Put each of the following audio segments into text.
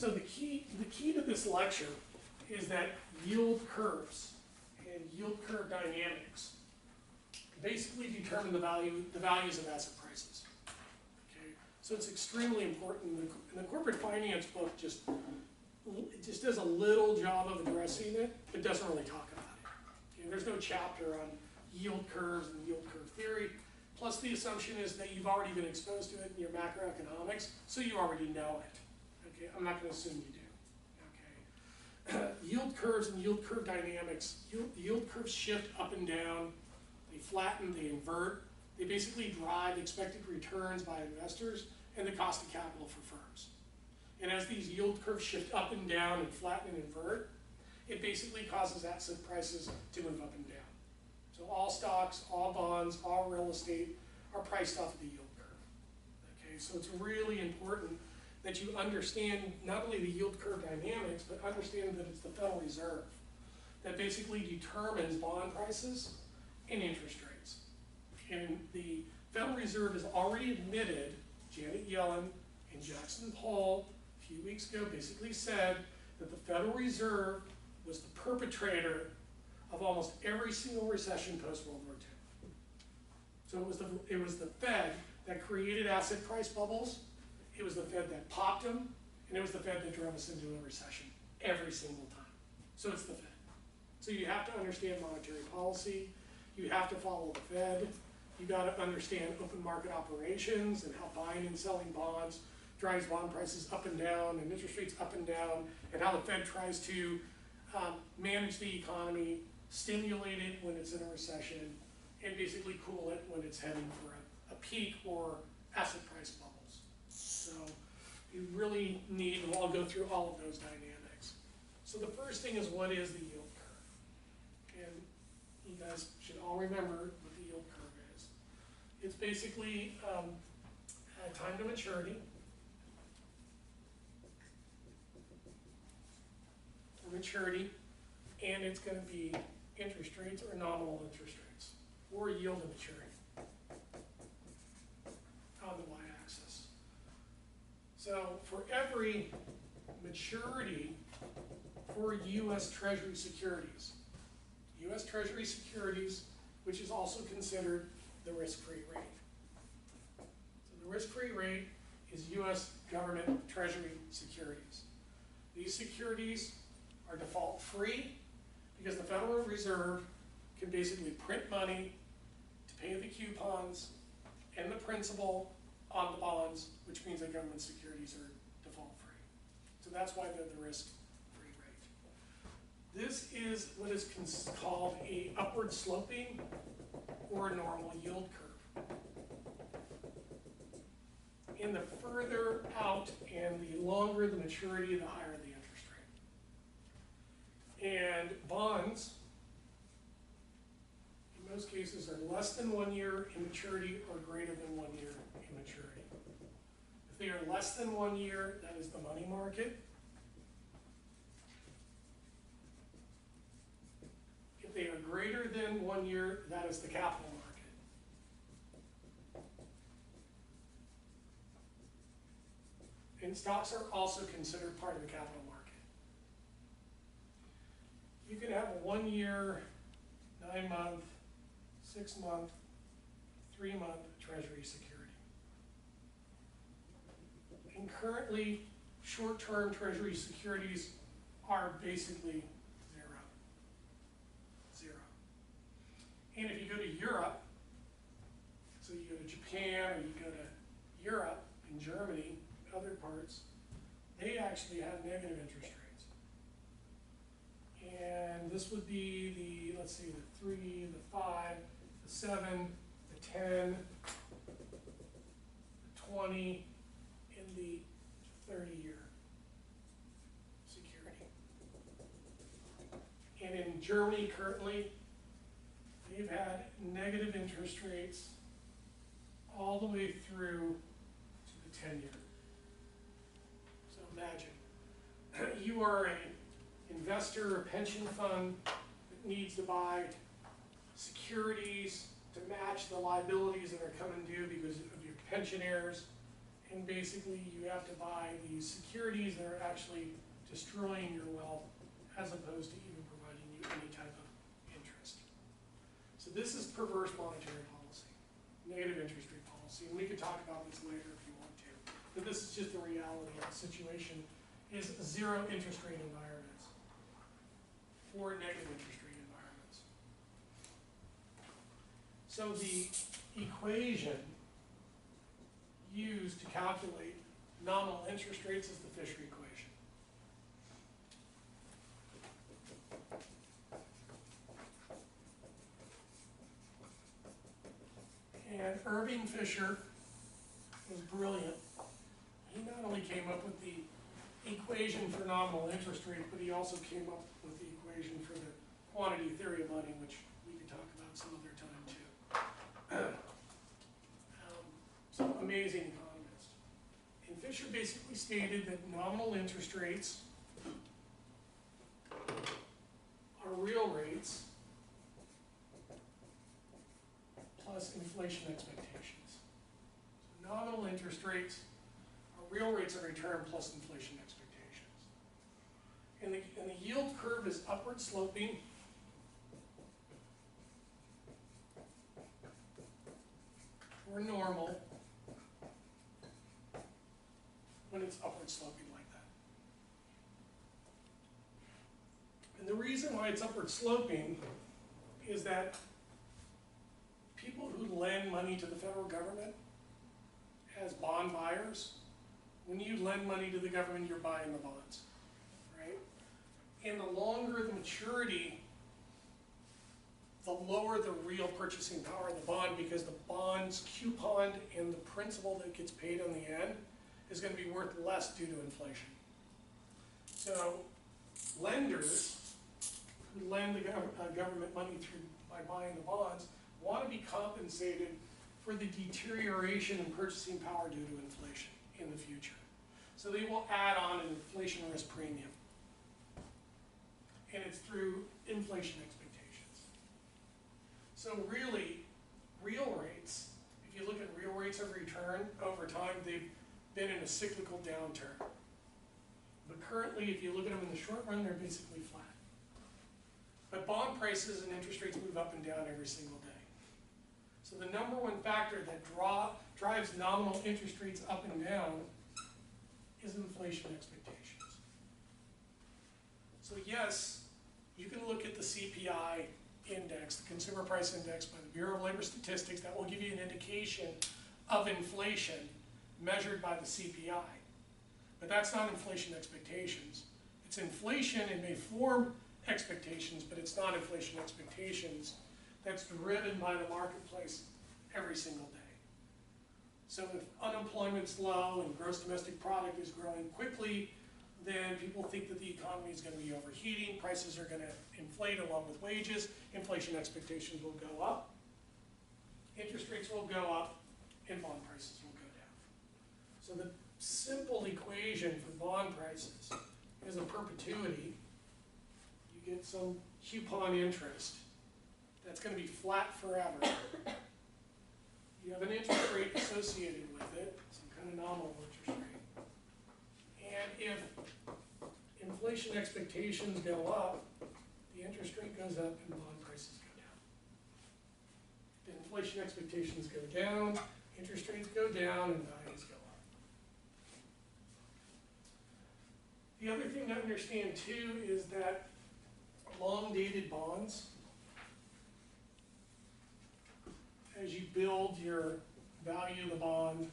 So the key to this lecture is that yield curves and yield curve dynamics basically determine the values of asset prices. Okay, so it's extremely important. In the corporate finance book, it just does a little job of addressing it, but doesn't really talk about it. Okay, there's no chapter on yield curves and yield curve theory. Plus, the assumption is that you've already been exposed to it in your macroeconomics, so you already know it. Okay, I'm not going to assume you do. Okay, yield curves and yield curve dynamics. Yield curves shift up and down. They flatten. They invert. They basically drive expected returns by investors and the cost of capital for firms. And as these yield curves shift up and down and flatten and invert, it basically causes asset prices to move up and down. So all stocks, all bonds, all real estate are priced off of the yield curve. Okay, so it's really important that you understand not only the yield curve dynamics, but understand that it's the Federal Reserve that basically determines bond prices and interest rates. And the Federal Reserve has already admitted, Janet Yellen and Jackson Hole a few weeks ago basically said that the Federal Reserve was the perpetrator of almost every single recession post-World War II. So it was the Fed that created asset price bubbles, it was the Fed that popped them, and it was the Fed that drove us into a recession every single time. So it's the Fed. So you have to understand monetary policy, you have to follow the Fed, you got to understand open market operations and how buying and selling bonds drives bond prices up and down and interest rates up and down, and how the Fed tries to manage the economy, stimulate it when it's in a recession, and basically cool it when it's heading for a peak or asset price bubbles. So you really need, and I'll go through all of those dynamics. So the first thing is, what is the yield curve? And you guys should all remember what the yield curve is. It's basically time to maturity, and it's going to be interest rates or nominal interest rates, or yield to maturity on the y-axis. So for every maturity for U.S. Treasury securities, which is also considered the risk-free rate. So the risk-free rate is U.S. government Treasury securities. These securities are default free because the Federal Reserve can basically print money to pay the coupons and the principal on the bonds, which means that government securities are default free. So that's why they're the risk-free rate. This is what is called a upward sloping or a normal yield curve. And the further out and the longer the maturity, the higher the interest rate. And bonds, in most cases, are less than 1 year in maturity or greater than 1 year in maturity. If they are less than 1 year, that is the money market. If they are greater than 1 year, that is the capital market. And stocks are also considered part of the capital market. You can have a 1 year, 9 month, 6 month, 3 month Treasury security. And currently, short-term Treasury securities are basically zero. And if you go to Europe, so you go to Japan or you go to Europe and Germany, other parts, they actually have negative interest rates. And this would be the, let's see, the 3, the 5, the 7, the 10, the 20, and the 30-year security. And in Germany currently, they've had negative interest rates all the way through to the 10-year. So imagine, you are an investor or pension fund that needs to buy securities to match the liabilities that are coming due because of your pensioners, And basically you have to buy these securities that are actually destroying your wealth as opposed to even providing you any type of interest. So this is perverse monetary policy, negative interest rate policy, and we could talk about this later if you want to. But this is just the reality of the situation, is zero interest rate environments or negative interest rate environments. So the equation used to calculate nominal interest rates is the Fisher equation. And Irving Fisher was brilliant. He not only came up with the equation for nominal interest rate, but he also came up with the equation for the quantity theory of money, which we could talk about some other time too. So amazing economist. And Fisher basically stated that nominal interest rates are real rates plus inflation expectations. So nominal interest rates are real rates of return plus inflation expectations. And the yield curve is upward sloping. Or normal when it's upward sloping like that. And the reason why it's upward sloping is that people who lend money to the federal government as bond buyers, when you lend money to the government, you're buying the bonds, right? And the longer the maturity, the lower the real purchasing power of the bond, because the bond's coupon and the principal that gets paid on the end is going to be worth less due to inflation. So lenders who lend the government money by buying the bonds want to be compensated for the deterioration in purchasing power due to inflation in the future. So they will add on an inflation risk premium. And it's through inflation expectations. So really, real rates, if you look at real rates of return over time, they've been in a cyclical downturn. But currently, if you look at them in the short run, they're basically flat. But bond prices and interest rates move up and down every single day. So the number one factor that drives nominal interest rates up and down is inflation expectations. So yes, you can look at the CPI index, the Consumer Price Index by the Bureau of Labor Statistics, that will give you an indication of inflation measured by the CPI. But that's not inflation expectations. It's inflation, it may form expectations, but it's not inflation expectations. That's driven by the marketplace every single day. So if unemployment's low and gross domestic product is growing quickly, then people think that the economy is going to be overheating, prices are going to inflate along with wages, inflation expectations will go up, interest rates will go up, and bond prices will go down. So the simple equation for bond prices is a perpetuity. You get some coupon interest that's going to be flat forever. You have an interest rate associated with it, some kind of nominal interest rate. And if inflation expectations go up, the interest rate goes up and bond prices go down. If inflation expectations go down, interest rates go down and values go up. The other thing to understand too is that long-dated bonds, as you build your value of the bond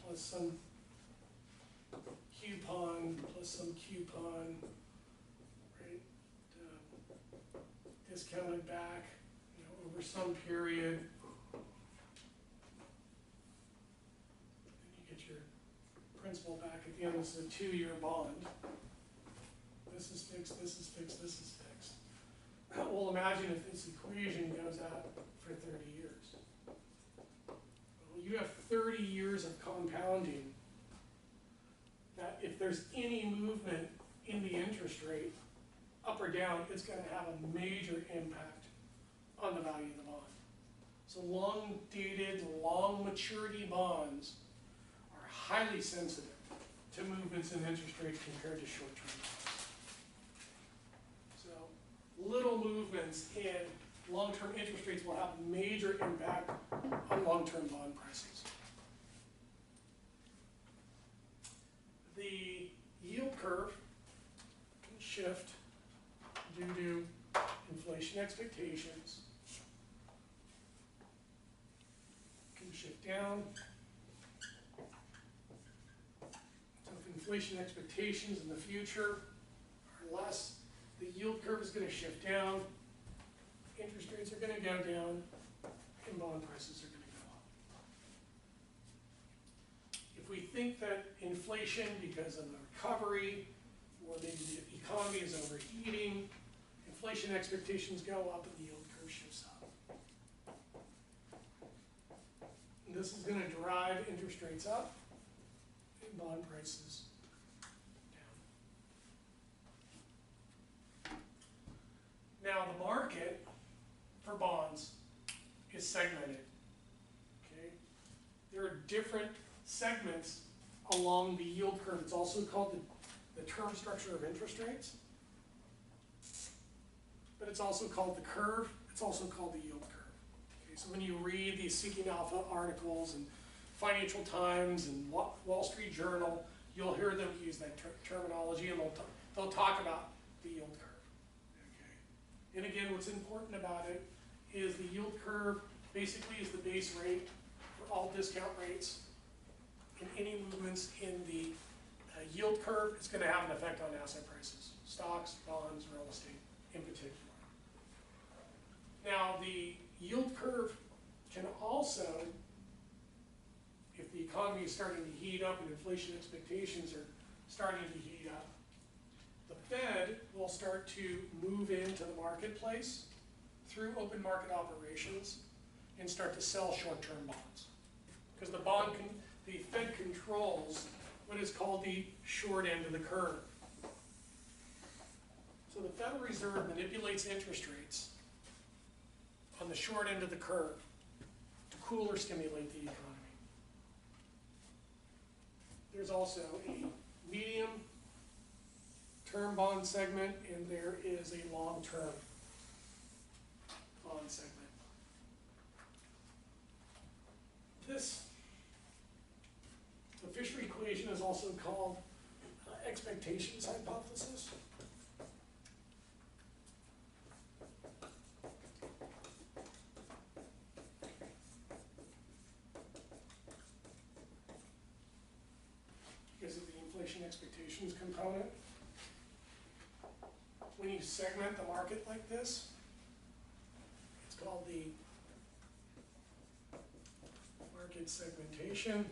plus some coupon plus some coupon, right, discounted back, over some period, and you get your principal back at the end. This is a 2-year bond. This is fixed, this is fixed, this is fixed. Well, imagine if this equation goes out for 30 years. Well, you have 30 years of compounding that if there's any movement in the interest rate, up or down, it's going to have a major impact on the value of the bond. So long-dated, long-maturity bonds are highly sensitive to movements in interest rates compared to short-term bonds. So little movements in long-term interest rates will have major impact on long-term bond prices. The yield curve can shift due to inflation expectations. Can shift down. So if inflation expectations in the future are less, the yield curve is going to shift down, interest rates are going to go down, and bond prices are going to go up. If we think that inflation, because of the recovery, or maybe the economy is overheating, inflation expectations go up and the yield curve shifts up. And this is going to drive interest rates up and bond prices down. Now the market for bonds is segmented. Okay? There are different segments along the yield curve. It's also called the term structure of interest rates. But it's also called the curve. It's also called the yield curve. Okay, so when you read these Seeking Alpha articles and Financial Times and Wall Street Journal, you'll hear them use that terminology, and they'll talk about the yield curve. Okay. And again, what's important about it is the yield curve basically is the base rate for all discount rates, and any movements in the yield curve is going to have an effect on asset prices, stocks, bonds, real estate in particular. Now, the yield curve can also, if the economy is starting to heat up and inflation expectations are starting to heat up, the Fed will start to move into the marketplace through open market operations and start to sell short-term bonds. Because the Fed controls what is called the short end of the curve. So the Federal Reserve manipulates interest rates on the short end of the curve to cool or stimulate the economy. There's also a medium term bond segment, and there is a long-term bond segment. The Fisher equation is also called expectations hypothesis. Because of the inflation expectations component. When you segment the market like this, it's called the market segmentation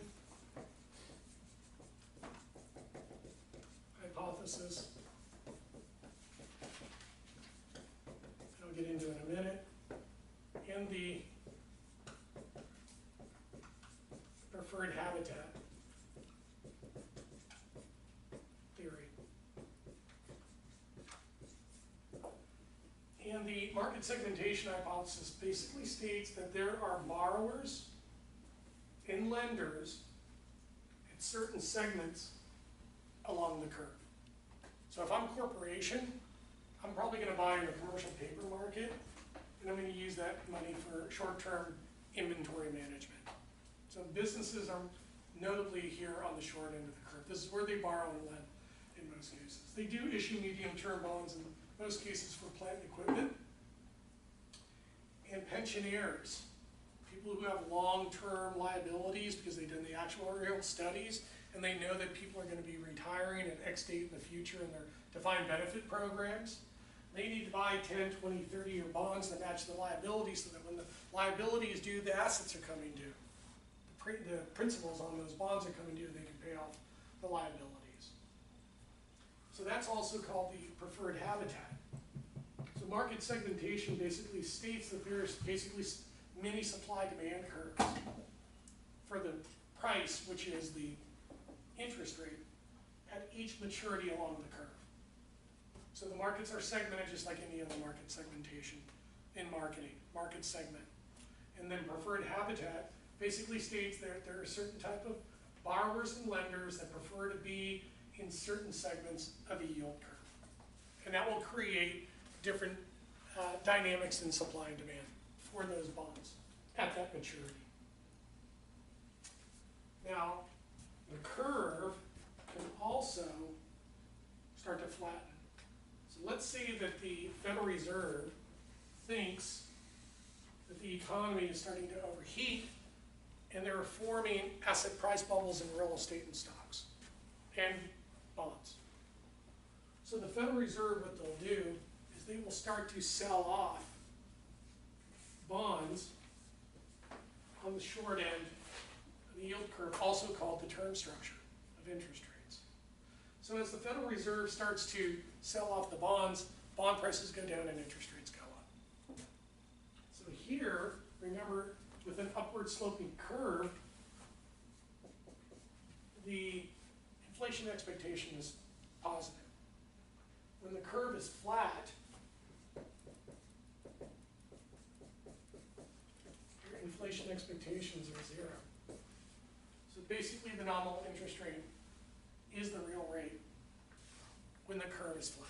hypothesis. I'll get into it in a minute. And the preferred habitat theory. And the market segmentation hypothesis basically states that there are borrowers and lenders at certain segments along the curve. So if I'm a corporation, I'm probably going to buy in the commercial paper market, and I'm going to use that money for short-term inventory management. So businesses are notably here on the short end of the curve. This is where they borrow and lend in most cases. They do issue medium-term bonds in most cases for plant and equipment. And pensioners, people who have long-term liabilities because they've done the actuarial studies and they know that people are going to be retiring at X date in the future in their defined benefit programs. They need to buy 10, 20, 30-year bonds that match the liabilities so that when the liability is due, the assets are coming due. The principals on those bonds are coming due, they can pay off the liabilities. So that's also called the preferred habitat. So market segmentation basically states that there's basically many supply-demand curves for the price, which is the interest rate, at each maturity along the curve. So the markets are segmented just like any other market segmentation in marketing, market segment. And then preferred habitat basically states that there are certain type of borrowers and lenders that prefer to be in certain segments of a yield curve. And that will create different dynamics in supply and demand for those bonds at that maturity. Now, the curve can also start to flatten. So let's say that the Federal Reserve thinks that the economy is starting to overheat and they're forming asset price bubbles in real estate and stocks and bonds. So the Federal Reserve, what they'll do is they will start to sell off bonds on the short end of the yield curve, also called the term structure of interest rates. So as the Federal Reserve starts to sell off the bonds, bond prices go down and interest rates go up. So here, remember, with an upward sloping curve, the inflation expectation is positive. When the curve is flat, your inflation expectations are 0. So basically the nominal interest rate is the real rate when the curve is flat.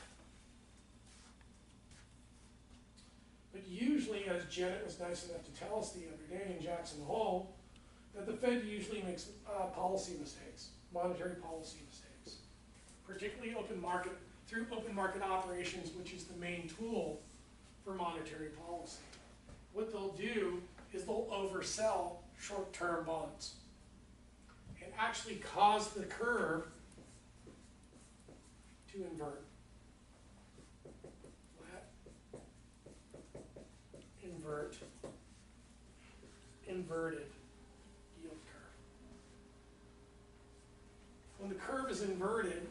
But usually, as Janet was nice enough to tell us the other day in Jackson Hole, that the Fed usually makes policy mistakes, monetary policy mistakes, particularly through open market operations, which is the main tool for monetary policy. What they'll do is they'll oversell short-term bonds and actually cause the curve to invert. Flat, invert, inverted yield curve. When the curve is inverted,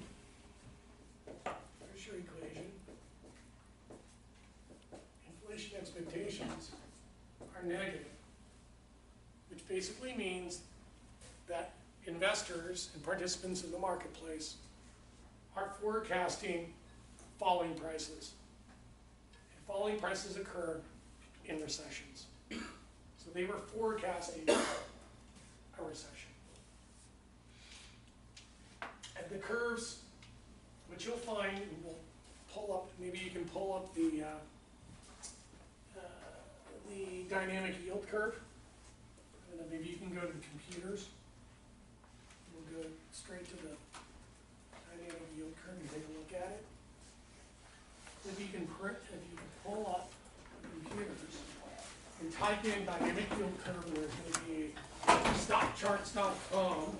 there's your equation. Inflation expectations are negative, which basically means that investors and participants in the marketplace are forecasting falling prices. And falling prices occur in recessions. So they were forecasting a recession. And the curves, which you'll find, and we'll pull up, maybe you can pull up the dynamic yield curve. And then maybe you can go to the computers. We'll go straight to the dynamic yield curve and take a look at it. If you can pull up the computers and type in dynamic yield curve, and there's going to be stockcharts.com,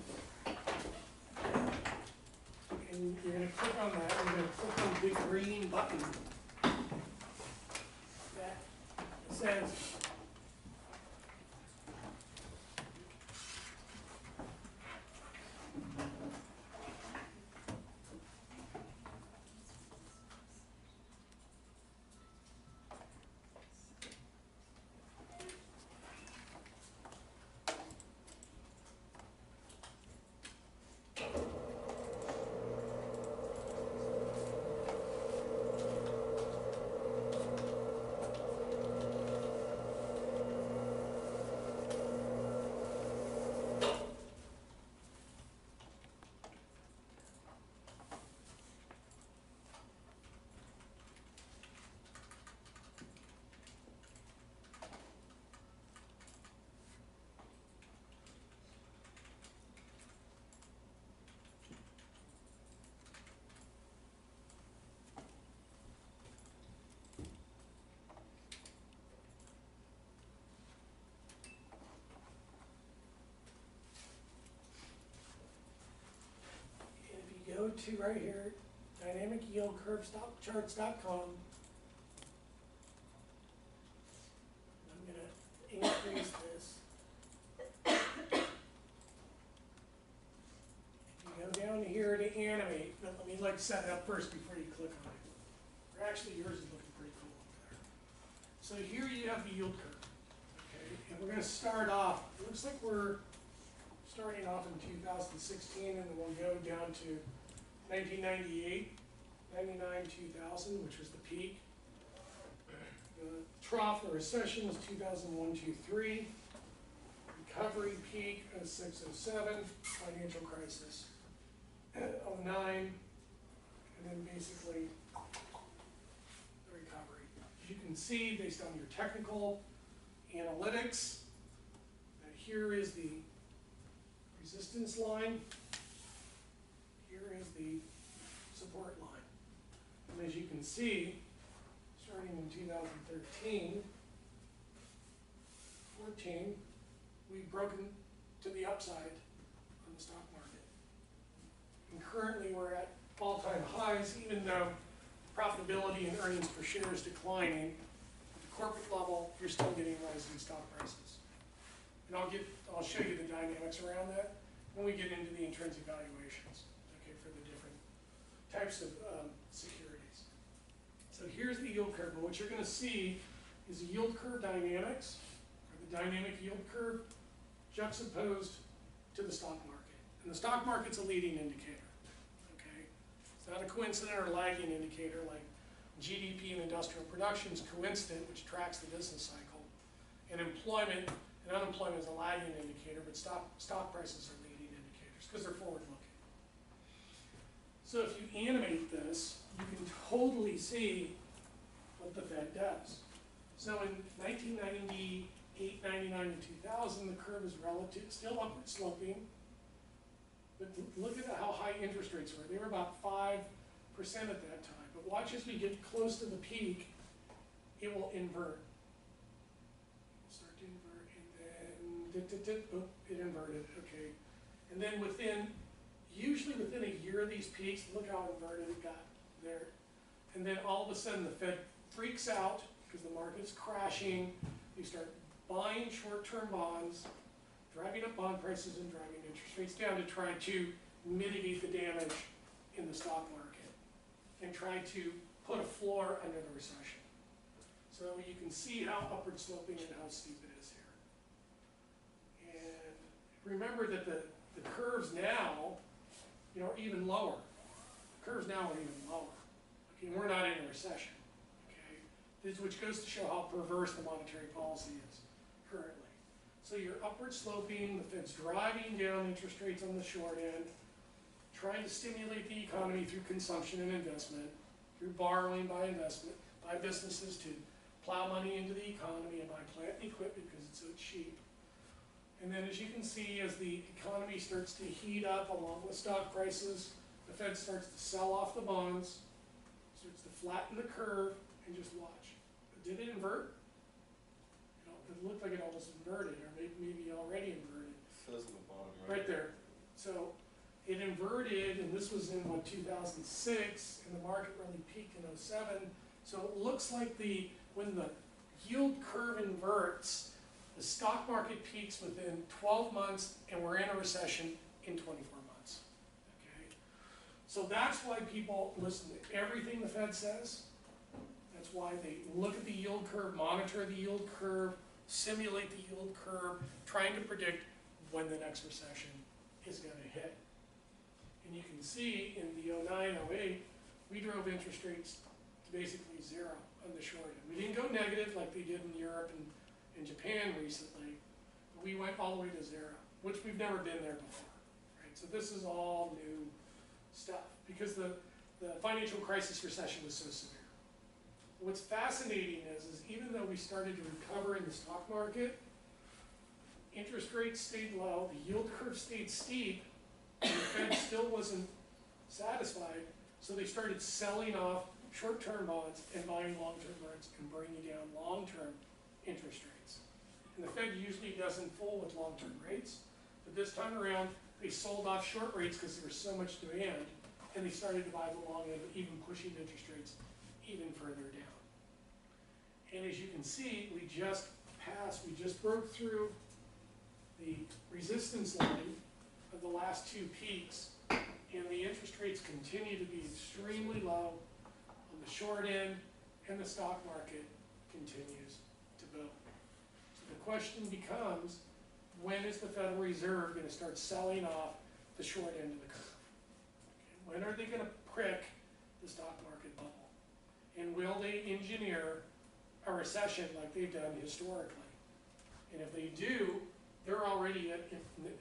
and you're going to click on that, and you're going to click on the big green button that says go to right here, dynamic yield curve stockcharts.com. I'm going to increase this. You go down here to animate, but let me set it up first before you click on it. Or actually, yours is looking pretty cool up there. So here you have the yield curve. Okay, and we're going to start off. It looks like we're starting off in 2016, and then we'll go down to 1998, 99, 2000, which was the peak. The trough, the recession was 2001, 2, 3. We recovery peak, 06, 07, financial crisis, 09, and then basically the recovery. As you can see, based on your technical analytics, that here is the resistance line, here is the support line. And as you can see, starting in 2013, 14, we've broken to the upside on the stock market. And currently we're at all-time highs, even though profitability and earnings per share is declining. At the corporate level, you're still getting rising stock prices. And I'll show you the dynamics around that when we get into the intrinsic valuations, okay, for the different types of securities. So here's the yield curve, and what you're going to see is the yield curve dynamics, or the dynamic yield curve, juxtaposed to the stock market. And the stock market's a leading indicator, okay? It's not a coincident or lagging indicator like GDP and industrial production is coincident, which tracks the business cycle. And employment and unemployment is a lagging indicator, but stock prices are leading indicators because they're forward-looking. So if you animate this, you can totally see what the Fed does. So in 1998, 99, and 2000, the curve is still upward sloping, but look at how high interest rates were. They were about 5% at that time. But watch as we get close to the peak, it will invert. It'll start to invert, and then it inverted, okay. And then usually within a year of these peaks, look how inverted it got there. And then all of a sudden the Fed freaks out because the market's crashing. You start buying short-term bonds, driving up bond prices and driving interest rates down to try to mitigate the damage in the stock market and try to put a floor under the recession. So you can see how upward sloping and how steep it is here. And remember that the curves now, are even lower. The curves now are even lower. Okay, we're not in a recession. Okay, which goes to show how perverse the monetary policy is currently. So you're upward sloping, the Fed's driving down interest rates on the short end, trying to stimulate the economy through consumption and investment, through borrowing by investment, by businesses to plow money into the economy and buy plant and equipment because it's so cheap. And then as you can see, as the economy starts to heat up along with stock prices, the Fed starts to sell off the bonds, starts to flatten the curve, and just watch. But did it invert? It looked like it almost inverted, or maybe already inverted. It says in the bottom right there. So it inverted, and this was in 2006, and the market really peaked in 07. So it looks like when the yield curve inverts, the stock market peaks within 12 months, and we're in a recession in 24 months. Okay? So that's why people listen to everything the Fed says. That's why they look at the yield curve, monitor the yield curve, simulate the yield curve, trying to predict when the next recession is going to hit. And you can see in the 09, 08, we drove interest rates to basically zero on the short end. We didn't go negative like they did in Europe and Japan recently, but we went all the way to zero, which we've never been there before. Right? So this is all new stuff because the financial crisis recession was so severe. What's fascinating is even though we started to recover in the stock market, interest rates stayed low, the yield curve stayed steep, and the Fed still wasn't satisfied, so they started selling off short-term bonds and buying long-term bonds and bringing down long-term interest rates. And the Fed usually doesn't fool with long-term rates, but this time around, they sold off short rates because there was so much demand, and they started to buy the long end, even pushing interest rates even further down. And as you can see, we just broke through the resistance line of the last two peaks, and the interest rates continue to be extremely low on the short end, and the stock market continues to boom. So the question becomes, when is the Federal Reserve going to start selling off the short end of the curve? Okay, when are they going to prick the stock market bubble? And will they engineer a recession like they've done historically? And if they do, they're already at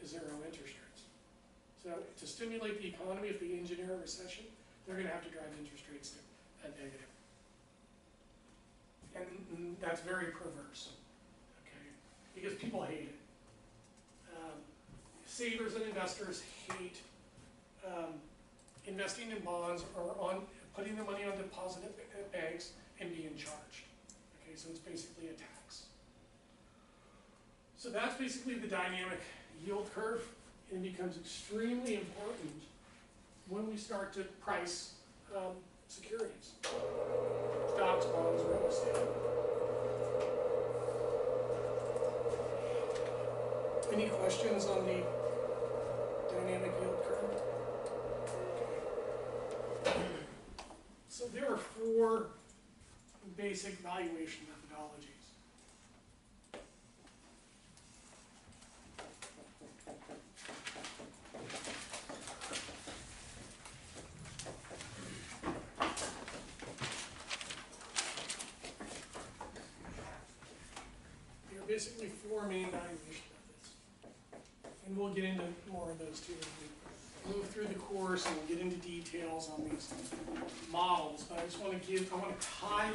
zero interest rates. So to stimulate the economy, if they engineer a recession, they're going to have to drive interest rates at negative. And that's very perverse, okay? Because people hate it. Savers and investors hate investing in bonds or putting their money on deposit at banks and being charged. Okay, so it's basically a tax. So that's basically the dynamic yield curve, and it becomes extremely important when we start to price securities, stocks, bonds, real estate. Any questions on the dynamic yield curve? So there are 4 basic valuation methodologies. There are basically 4 main valuation methods. And we'll get into more of those too as we move through the course, and we'll get into details on these models. But I just want to tie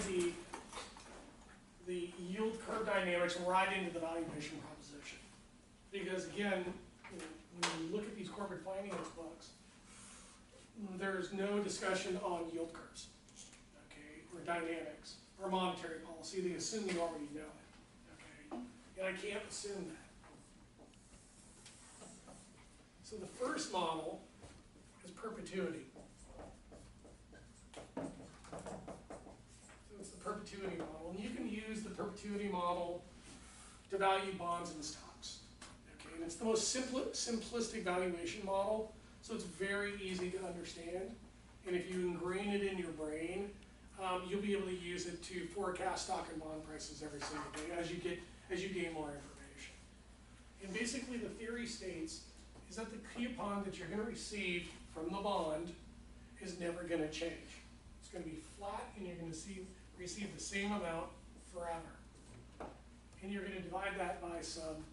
the yield curve dynamics right into the valuation proposition. Because again, when you look at these corporate finance books, there's no discussion on yield curves, okay, or dynamics, or monetary policy. They assume you already know it, okay? And I can't assume that. So the first model is perpetuity. So it's the perpetuity model. And you can use the perpetuity model to value bonds and stocks. Okay, and it's the most simplistic valuation model, so it's very easy to understand. And if you ingrain it in your brain, you'll be able to use it to forecast stock and bond prices every single day as you gain more information. And basically the theory states is that the coupon that you're going to receive from the bond is never going to change. It's going to be flat, and you're going to receive the same amount forever. And you're going to divide that by some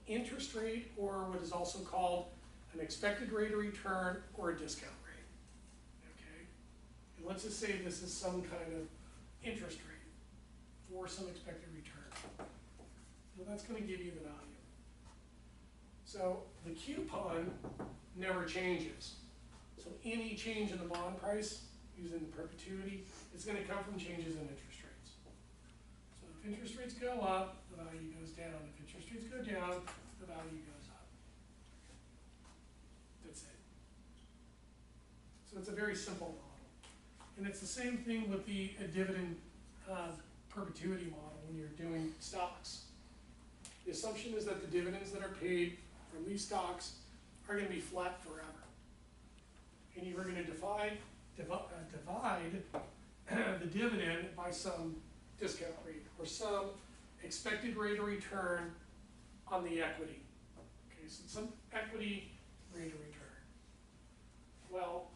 interest rate, or what is also called an expected rate of return or a discount rate. Okay? And let's just say this is some kind of interest rate for some expected return. Well, that's going to give you the value. So the coupon never changes. So any change in the bond price using the perpetuity is going to come from changes in interest rates. So if interest rates go up, the value goes down. If interest rates go down, the value goes up. That's it. So it's a very simple model. And it's the same thing with the dividend perpetuity model when you're doing stocks. The assumption is that the dividends that are paid from these stocks are going to be flat forever. And you are going to divide the dividend by some discount rate or some expected rate of return on the equity. Okay, so some equity rate of return. Well,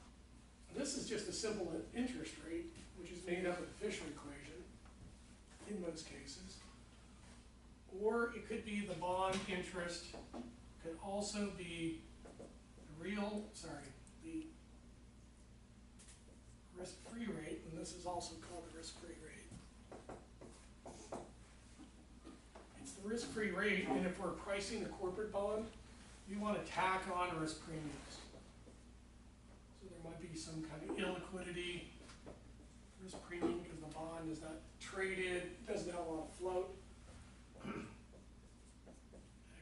this is just a simple interest rate, which is made up of the Fisher equation in most cases. Or it could be the bond interest, could also be the risk-free rate, and this is also called the risk-free rate. It's the risk-free rate, and if we're pricing the corporate bond, you want to tack on risk premiums. So there might be some kind of illiquidity risk premium because the bond is not traded, doesn't have a lot of float.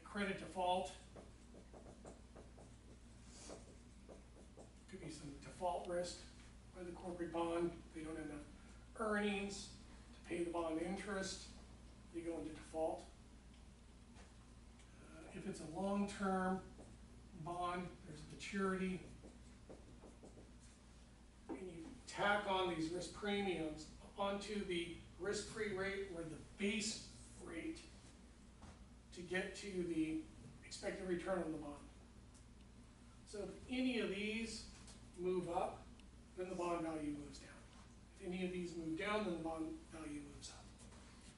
Credit default. Could be some default risk by the corporate bond. They don't have enough earnings to pay the bond interest. They go into default. If it's a long-term bond, there's maturity. And you tack on these risk premiums onto the risk-free rate or the base rate to get to the expected return on the bond. So if any of these move up, then the bond value moves down. If any of these move down, then the bond value moves up.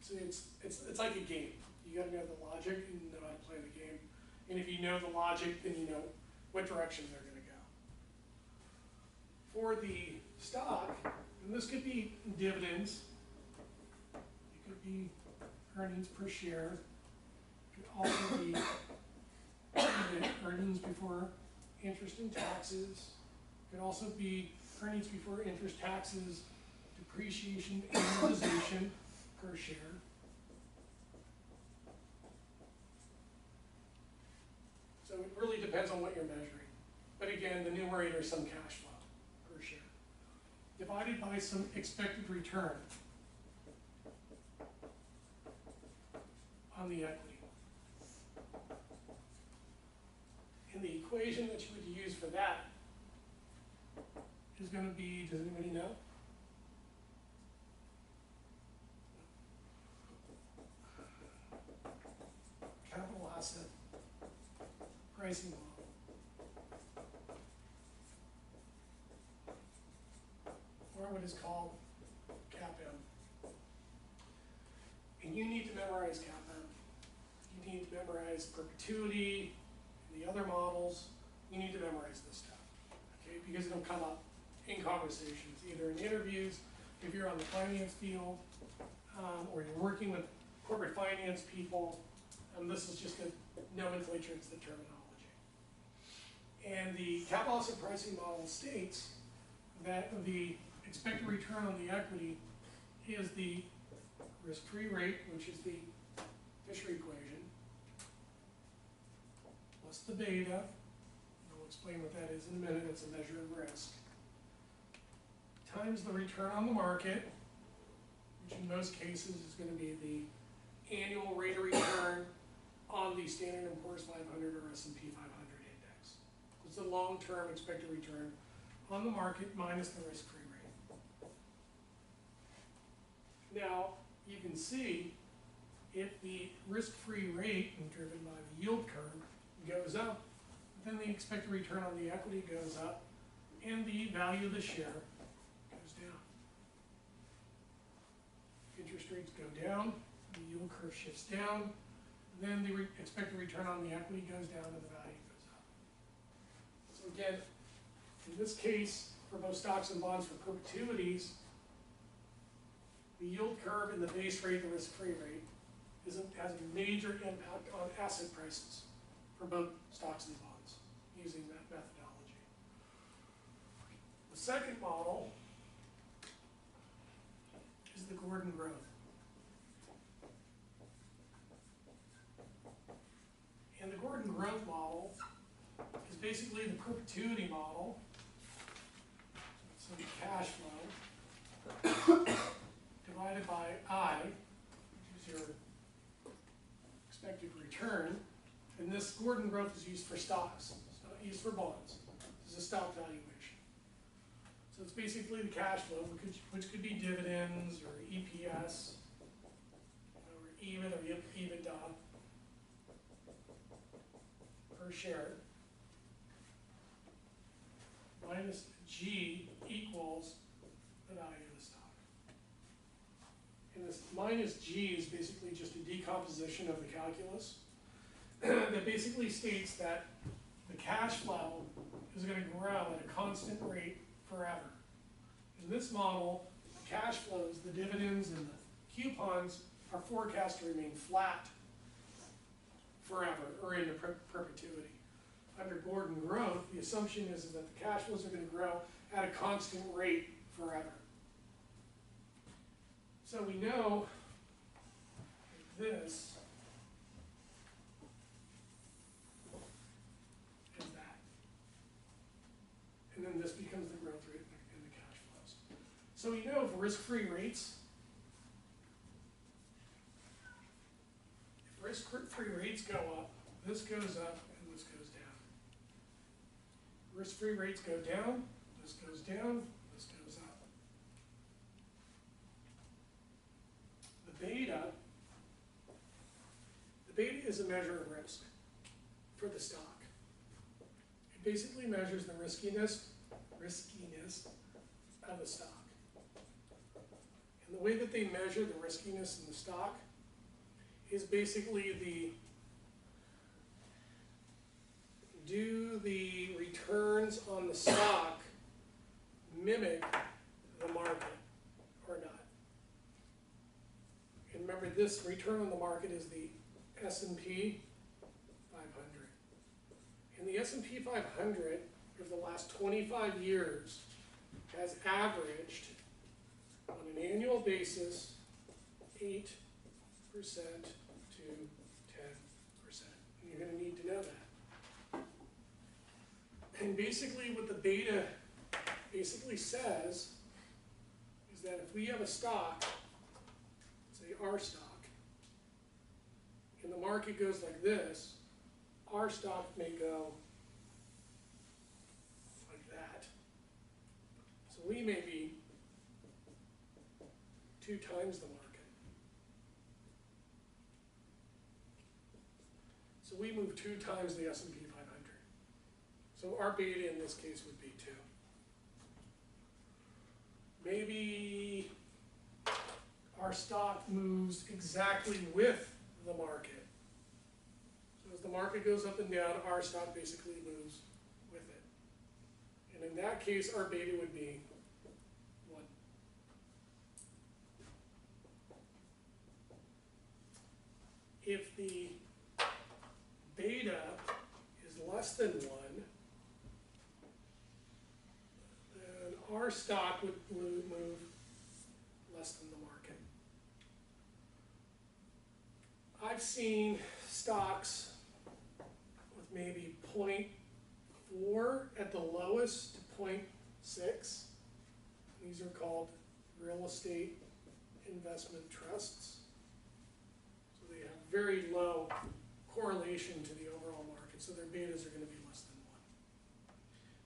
So it's like a game. You got to know the logic and know how to play the game. And if you know the logic, then you know what direction they're going to go. For the stock, and this could be dividends, it could be earnings per share, it could also be earnings before interest and taxes, it could also be earnings before interest, taxes, depreciation, amortization per share. So it really depends on what you're measuring. But again, the numerator is some cash flow per share, divided by some expected return on the equity. And the equation that you would use for that is going to be, does anybody know? Capital asset pricing model. Or what is called CAPM. And you need to memorize CAPM. You need to memorize perpetuity, and the other models. You need to memorize this stuff, okay? Because it'll come up in conversations, either in interviews, if you're on the finance field, or you're working with corporate finance people. This is just the nomenclature, it's the terminology. And the capital asset pricing model states that the expected return on the equity is the risk-free rate, which is the Fisher equation, plus the beta, and I'll explain what that is in a minute, it's a measure of risk, times the return on the market, which in most cases is going to be the annual rate of return on the Standard & Poor's 500 or S&P 500 index. It's the long-term expected return on the market minus the risk-free rate. Now, you can see if the risk-free rate, driven by the yield curve, goes up, then the expected return on the equity goes up, and the value of the share goes down. Interest rates go down, the yield curve shifts down, then the expected return on the equity goes down and the value goes up. So again, in this case, for both stocks and bonds for perpetuities, the yield curve and the base rate, the risk-free rate, has a major impact on asset prices for both stocks and bonds using that methodology. The second model is the Gordon growth. And the Gordon growth model is basically the perpetuity model. So the cash flow divided by I, which is your expected return. And this Gordon growth is used for stocks. It's not used for bonds. This is a stock valuation. So it's basically the cash flow, which could be dividends or EPS, or EBIT or EBITDA per share, minus G equals the value of the stock. And this minus G is basically just a decomposition of the calculus that basically states that the cash flow is going to grow at a constant rate forever. In this model, the cash flows, the dividends, and the coupons are forecast to remain flat forever, or into perpetuity. Under Gordon growth, the assumption is that the cash flows are going to grow at a constant rate forever. So we know this is that. And then this becomes the growth rate and the cash flows. So we know for risk-free rates, if risk-free rates go up, this goes up and this goes down. Risk-free rates go down, this goes down, this goes up. The beta is a measure of risk for the stock. It basically measures the riskiness of the stock. And the way that they measure the riskiness in the stock is basically do the returns on the stock mimic the market or not? And remember, this return on the market is the S&P 500. And the S&P 500 over the last 25 years has averaged on an annual basis 8% to 10%. And you're going to need to know that. And basically what the beta basically says is that if we have a stock, say our stock, and the market goes like this, our stock may go like that. So we may be 2 times the market. So we move 2 times the S&P 500. So our beta in this case would be 2. Maybe our stock moves exactly with the market. So as the market goes up and down, our stock basically moves with it. And in that case, our beta would be 1. If the beta is less than 1, then our stock would move less than the market. I've seen stocks with maybe 0.4 at the lowest to 0.6. These are called real estate investment trusts. So they have very low correlation to the overall market, so their betas are going to be less than 1.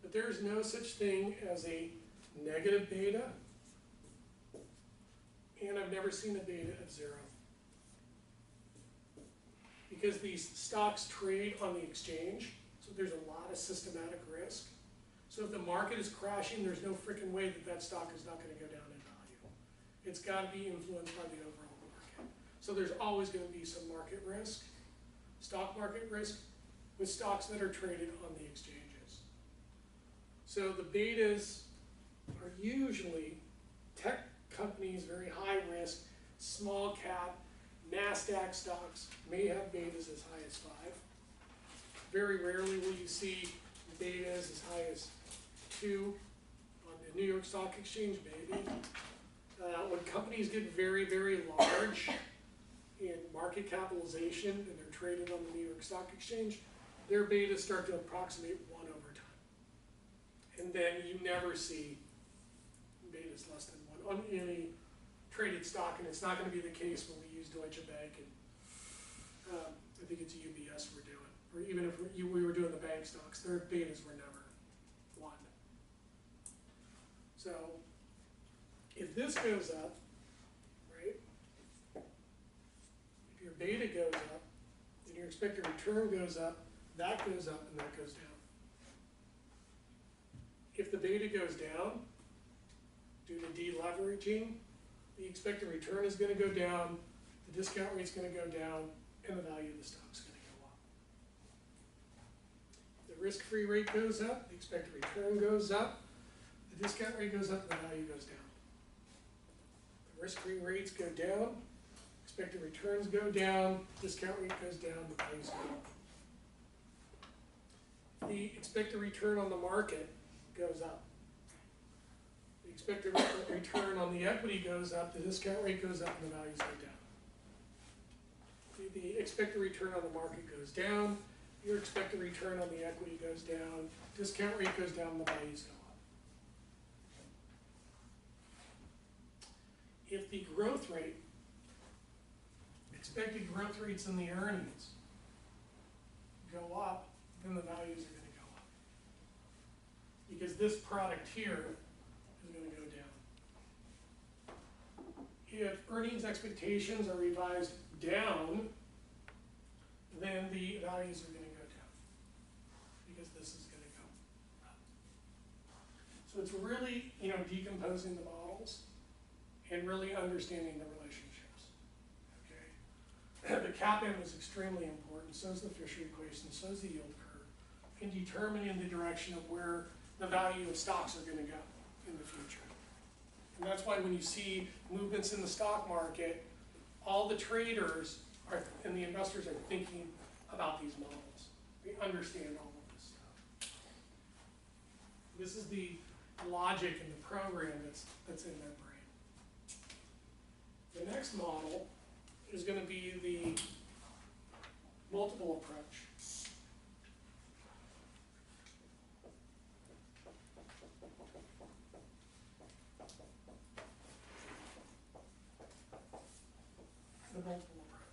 But there is no such thing as a negative beta, and I've never seen a beta of 0. Because these stocks trade on the exchange, so there's a lot of systematic risk. So if the market is crashing, there's no freaking way that that stock is not going to go down in value. It's got to be influenced by the overall market. So there's always going to be some market risk, stock market risk, with stocks that are traded on the exchanges. So the betas are usually tech companies, very high risk, small cap, NASDAQ stocks may have betas as high as 5. Very rarely will you see betas as high as 2 on the New York Stock Exchange, maybe. When companies get very, very large in market capitalization and they're traded on the New York Stock Exchange, their betas start to approximate 1 over time. And then you never see betas less than 1 on any traded stock, and it's not going to be the case when we use Deutsche Bank and I think it's UBS we're doing, or even if we were doing the bank stocks, their betas were never 1. So if this goes up, right, if your beta goes up, and your expected return goes up, that goes up and that goes down. If the beta goes down due to deleveraging, the expected return is going to go down, the discount rate is going to go down, and the value of the stock is going to go up. If the risk-free rate goes up, the expected return goes up, the discount rate goes up, and the value goes down. The risk-free rates go down, expected returns go down, discount rate goes down, the values go up. The expected return on the market goes up. The expected return on the equity goes up, the discount rate goes up, and the values go down. The expected return on the market goes down, your expected return on the equity goes down, discount rate goes down, the values go up. If the growth rate, expected growth rates in the earnings go up, then the values are going to go up. Because this product here is going to go down. If earnings expectations are revised down, then the values are going to go down, because this is going to go up. So it's really, decomposing the models and really understanding the relationships. Okay, the CAPM is extremely important. So is the Fisher equation. So is the yield curve. in determining the direction of where the value of stocks are going to go in the future. And that's why when you see movements in the stock market, all the traders and the investors are thinking about these models. They understand all of this stuff. This is the logic and the program that's in their brain. The next model is going to be the multiple approach. The multiple approach.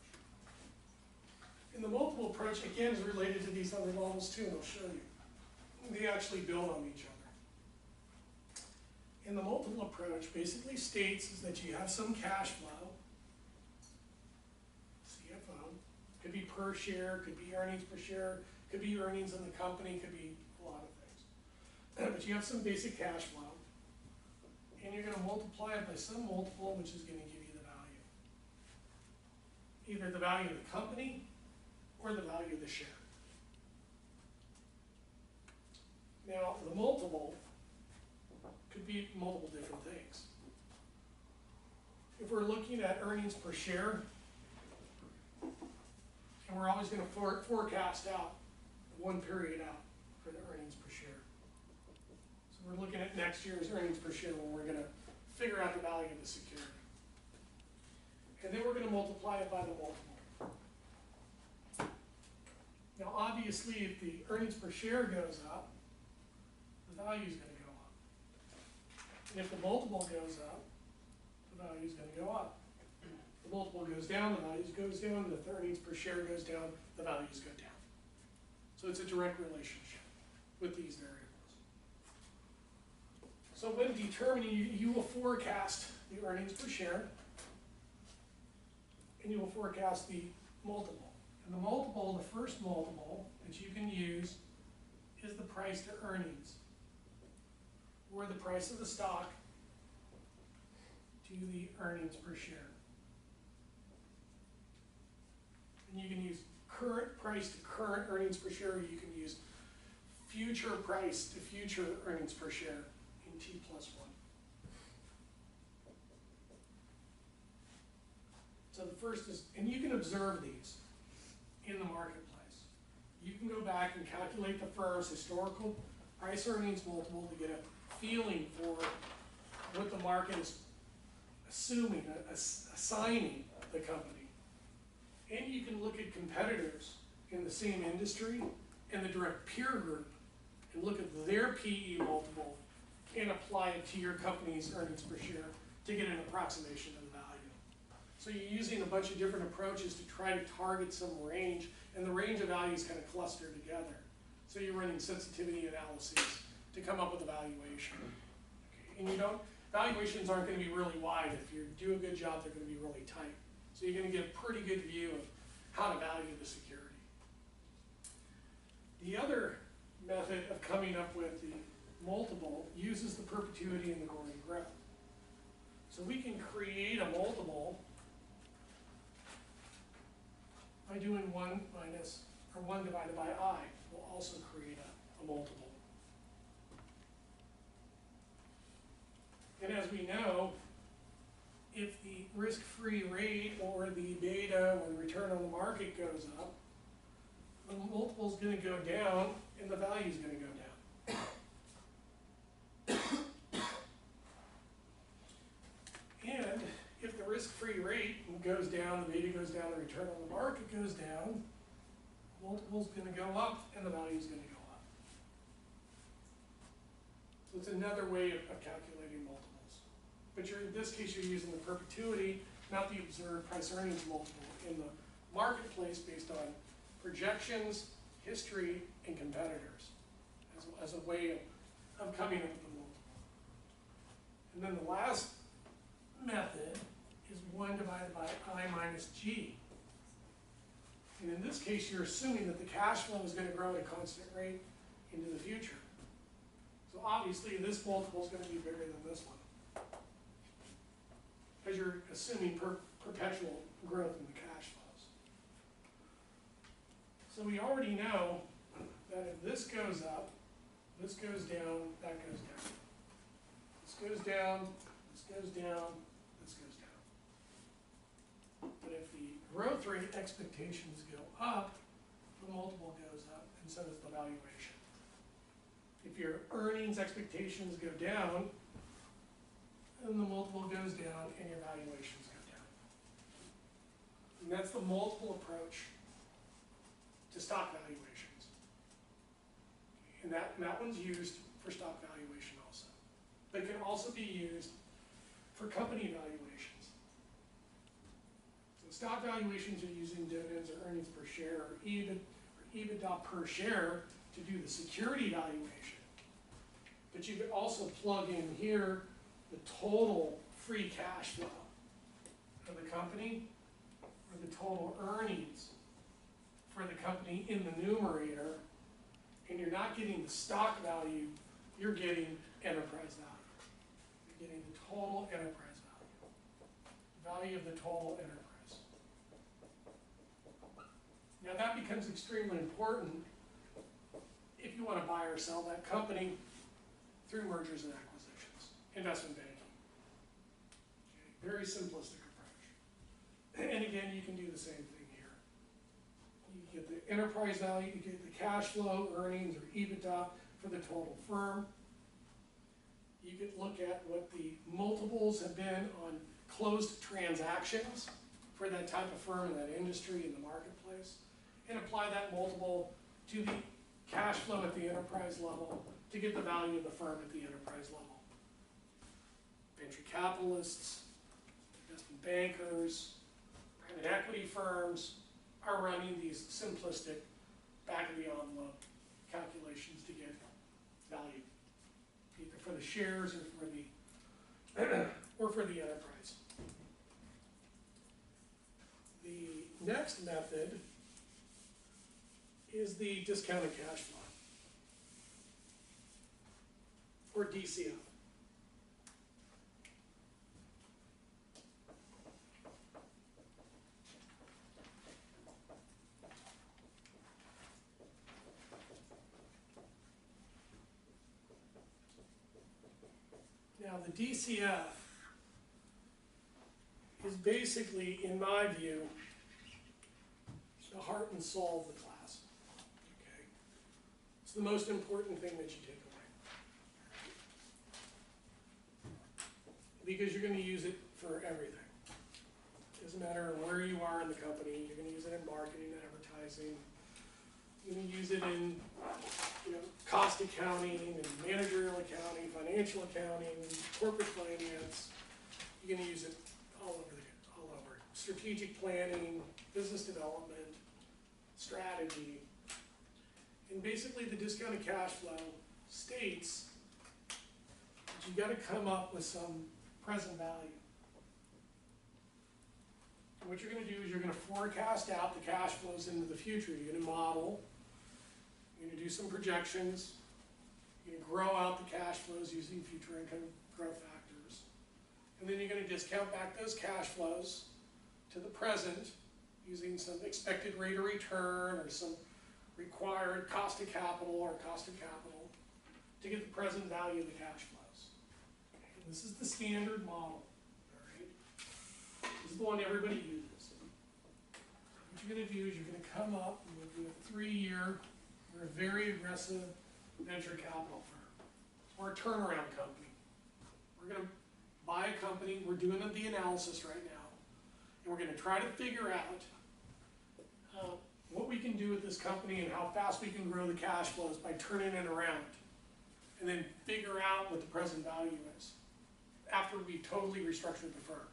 And the multiple approach, again, is related to these other models too, and I'll show you. They actually build on each other. And the multiple approach basically states is that you have some cash flow, CFO, could be per share, could be earnings per share, could be earnings in the company, could be a lot of things. But you have some basic cash flow, and you're going to multiply it by some multiple, which is going to give you the value. Either the value of the company or the value of the share. Now, the multiple could be multiple different things. If we're looking at earnings per share, and we're always going to forecast out one period out for the earnings per share. So we're looking at next year's earnings per share when we're going to figure out the value of the security. And then we're going to multiply it by the multiple. Now obviously if the earnings per share goes up, the value is going to go up. And if the multiple goes up, the value is going to go up. If the multiple goes down, the value goes down. If the earnings per share goes down, the values go down. So it's a direct relationship with these variables. So when determining, you will forecast the earnings per share, and you will forecast the multiple. And the multiple, the first multiple that you can use is the price to earnings, or the price of the stock to the earnings per share. And you can use current price to current earnings per share, or you can use future price to future earnings per share in T+1. So the first is, and you can observe these in the marketplace. You can go back and calculate the firm's historical price earnings multiple to get a feeling for what the market is assuming, assigning the company. And you can look at competitors in the same industry and the direct peer group and look at their PE multiple and apply it to your company's earnings per share to get an approximation of the value. So you're using a bunch of different approaches to try to target some range, and the range of values kind of cluster together. So you're running sensitivity analyses to come up with a valuation. Okay. And valuations aren't going to be really wide. If you do a good job, they're going to be really tight. So you're going to get a pretty good view of how to value the security. The other method of coming up with the multiple uses the perpetuity and the Gordon growth. So we can create a multiple by doing 1 divided by I. We'll also create a multiple. And as we know, if the risk-free rate or the beta or the return on the market goes up, the multiple is going to go down and the value is going to go down. And if the risk-free rate goes down, the beta goes down, the return on the market goes down, the multiple is going to go up and the value is going to go up. So it's another way of calculating multiples. But in this case, you're using the perpetuity, not the observed price earnings multiple in the marketplace based on projections, history, and competitors as a way of coming up with the multiple. And then the last method is 1 divided by I minus G. And in this case, you're assuming that the cash flow is going to grow at a constant rate into the future. So obviously, this multiple is going to be bigger than this one, because you're assuming perpetual growth in the cash flows. So we already know that that if this goes up, this goes down, that goes down. This goes down, this goes down, this goes down. But if the growth rate expectations go up, the multiple goes up, and so does the valuation. If your earnings expectations go down, then the multiple goes down and your valuations go down. And that's the multiple approach to stock valuations. And that one's used for stock valuation also. But it can also be used for company valuations. So stock valuations are using dividends or earnings per share or EBITDA per share to do the security valuation. But you could also plug in here the total free cash flow for the company or the total earnings for the company in the numerator, and you're not getting the stock value, you're getting enterprise value. You're getting the total enterprise value of the total enterprise. Now that becomes extremely important if you want to buy or sell that company through mergers and acquisitions, investment banking. Okay, very simplistic approach. And again, you can do the same thing here. You get the enterprise value, you get the cash flow, earnings, or EBITDA for the total firm. You could look at what the multiples have been on closed transactions for that type of firm in that industry in the marketplace, and apply that multiple to the cash flow at the enterprise level to get the value of the firm at the enterprise level. Venture capitalists, investment bankers, private equity firms are running these simplistic back-of-the-envelope calculations to get value, either for the shares or for the enterprise. The next method is the discounted cash flow, or DCF. Now the DCF is basically, in my view, the heart and soul of the class. Okay? It's the most important thing that you take away. Because you're going to use it for everything. It doesn't matter where you are in the company, you're going to use it in marketing and advertising. You're going to use it in cost accounting and managerial accounting, financial accounting, corporate finance. You're going to use it all over. Strategic planning, business development, strategy. And basically the discounted cash flow states that you've got to come up with some present value. And what you're going to do is you're going to forecast out the cash flows into the future. You're going to model, you're going to do some projections, you're going to grow out the cash flows using future income growth factors. And then you're going to discount back those cash flows to the present using some expected rate of return or some required cost of capital or cost of capital to get the present value of the cash flows. Okay, this is the standard model. All right? This is the one everybody uses. What you're going to do is you're going to come up with a 3-year, or a very aggressive venture capital firm, or a turnaround company. We're going to buy a company, we're doing the analysis right now, and we're going to try to figure out what we can do with this company and how fast we can grow the cash flows by turning it around, and then figure out what the present value is after we've totally restructured the firm.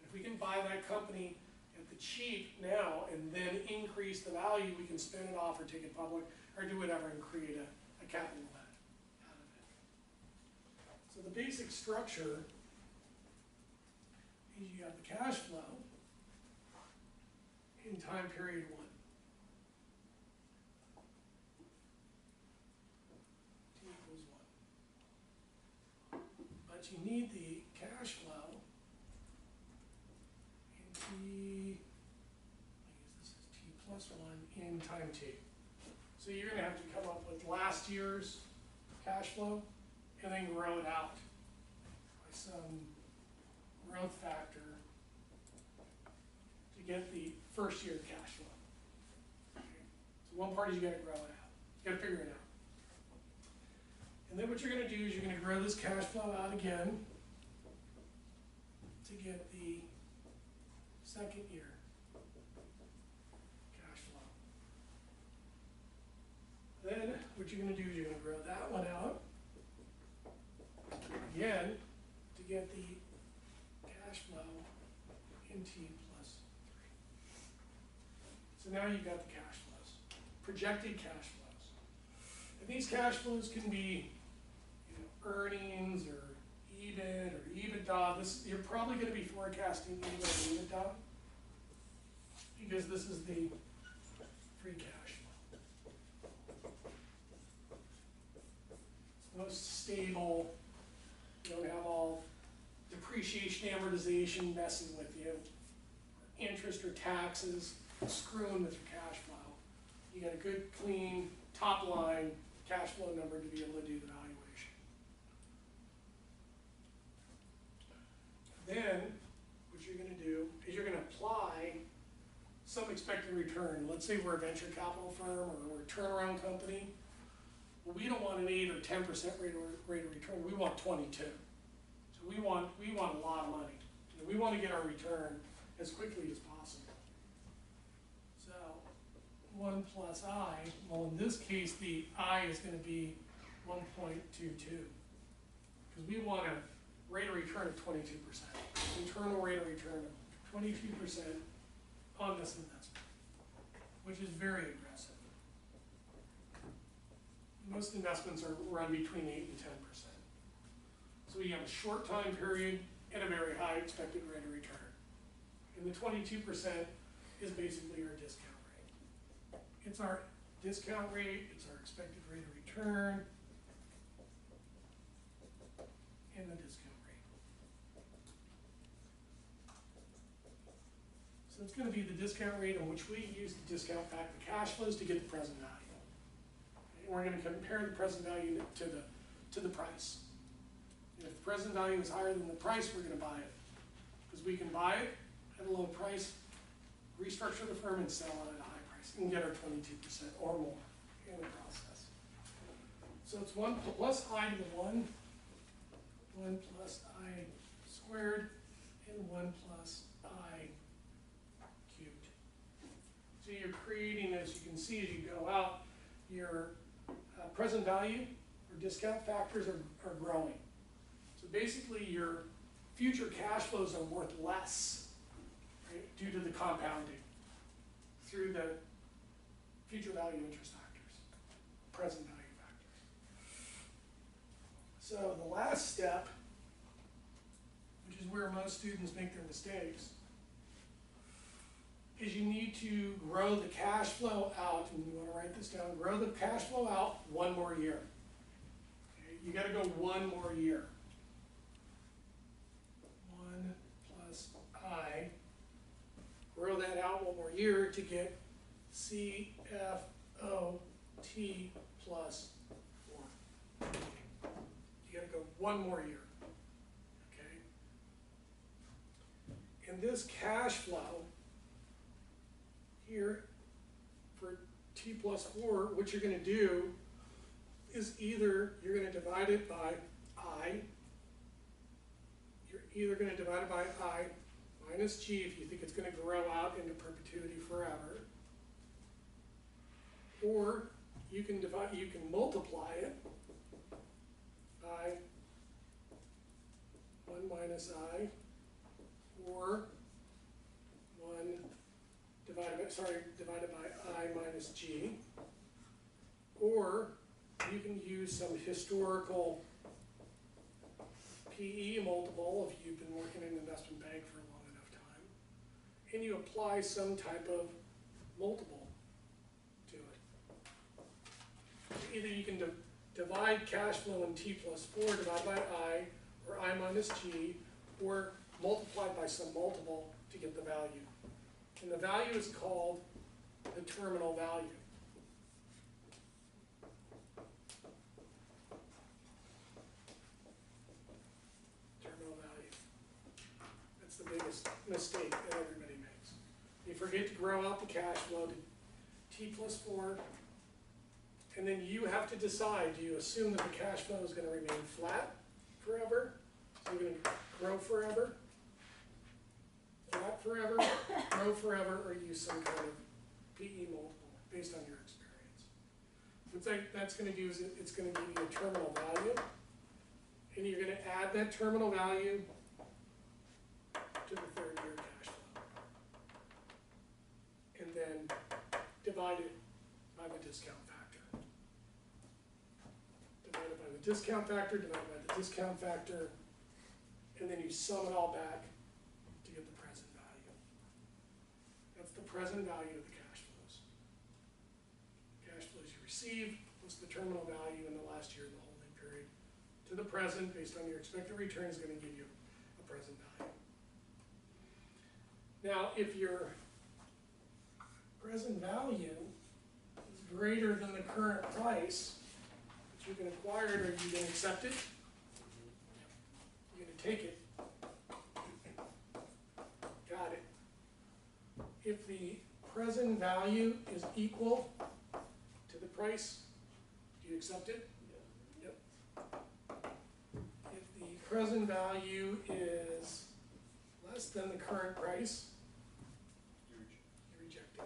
If we can buy that company at the cheap now and then increase the value, we can spin it off or take it public or do whatever and create a capital event out of it. So the basic structure is you have the cash flow in time period 1. T equals 1. But you need the cash flow in T, I use this as T plus 1 in time T. So you're gonna have to come up with last year's cash flow and then grow it out by some growth factor to get the first year cash flow. Okay. So one part is you gotta grow it out. You gotta figure it out. And then what you're gonna do is you're gonna grow this cash flow out again to get the second year cash flow. Then what you're gonna do is you're gonna grow that one out again to get the cash flow in T plus 3. So now you've got the cash flows, projected cash flows. And these cash flows can be, you know, earnings or EBIT or EBITDA. You're probably going to be forecasting EBIT and EBITDA because this is the free cash flow. It's most stable. You don't have all depreciation, amortization messing with you, or interest or taxes screwing with your cash flow. You got a good, clean, top line cash flow number to be able to do the valuation. Then, what you're going to do is you're going to apply some expected return. Let's say we're a venture capital firm or we're a turnaround company. Well, we don't want an 8 or 10% rate of return. We want 22. So we want a lot of money. We want to get our return as quickly as possible. So 1 plus I, well in this case the I is going to be 1.22 because we want a rate of return of 22%. Internal rate of return of 22% on this investment, which is very aggressive. Most investments are run between 8 and 10%. So we have a short time period and a very high expected rate of return. And the 22% is basically our discount rate. It's our discount rate, it's our expected rate of return, and the discount rate. So it's going to be the discount rate on which we use to discount back the cash flows to get the present value. And we're going to compare the present value to the price. And if the present value is higher than the price, we're going to buy it. Because we can buy it at a low price, restructure the firm, and sell it at a high price, and get our 22% or more in the process. So it's 1 plus I to the 1 plus I squared, and 1 plus I cubed. So you're creating, as you can see as you go out, your present value or discount factors are growing. So basically your future cash flows are worth less, right, due to the compounding through the future value interest factors, present value factors. So the last step, which is where most students make their mistakes, is you need to grow the cash flow out, and you want to write this down, grow the cash flow out 1 more year. Okay, you got to go 1 more year. 1 plus I, grow that out 1 more year to get CFOT plus 4. You got to go 1 more year. Okay? And this cash flow here for T plus 4, what you're going to do is either you're going to divide it by I, you're either going to divide it by I minus G if you think it's going to grow out into perpetuity forever, or you can multiply it by 1 minus I, or 1 divided by I minus G, or you can use some historical PE multiple if you've been working in an investment bank for a long enough time, and you apply some type of multiple to it. Either you can divide cash flow in T plus 4 divided by I, or I minus G, or multiplied by some multiple to get the value. And the value is called the terminal value. biggest mistake that everybody makes. You forget to grow out the cash flow to T+4, and then you have to decide, do you assume that the cash flow is going to remain flat forever? So you're going to grow forever, flat forever, grow forever, or use some kind of PE multiple based on your experience. What that's going to do is it's going to give you a terminal value, and you're going to add that terminal value to the third-year cash flow, and then divide it by the discount factor. Divide it by the discount factor, divide it by the discount factor, and then you sum it all back to get the present value. That's the present value of the cash flows. Cash flows you receive plus the terminal value in the last year of the holding period to the present based on your expected return is going to give you a present value. Now, if your present value is greater than the current price that you can acquire it, are you going to accept it? You're going to take it. Got it. If the present value is equal to the price, do you accept it? Yep. If the present value is less than the current price, you reject it.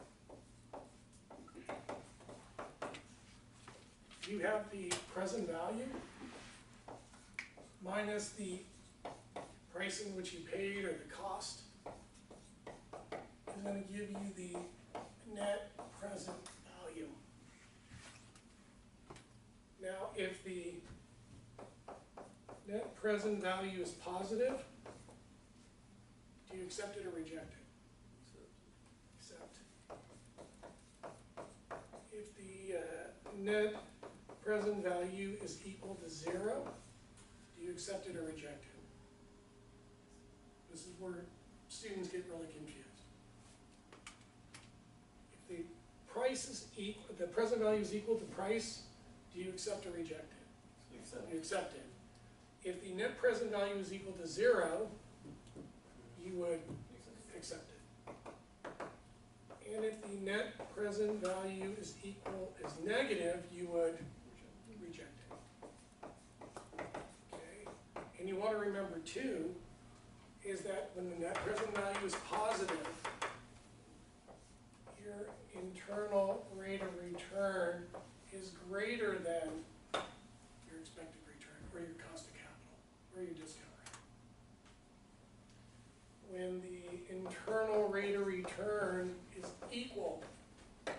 You have the present value minus the price in which you paid or the cost is going to give you the net present value. Now, if the net present value is positive, do you accept it or reject it? Accept. If the net present value is equal to 0, do you accept it or reject it? This is where students get really confused. If the price is equal, the present value is equal to price, do you accept or reject it? Accept. You accept it. If the net present value is equal to 0, you would accept it. And if the net present value is negative, you would reject it. Okay? And you want to remember too, is that when the net present value is positive, your internal rate of return is greater than your expected return, or your cost of capital, or your discount rate. When the internal rate of return is equal to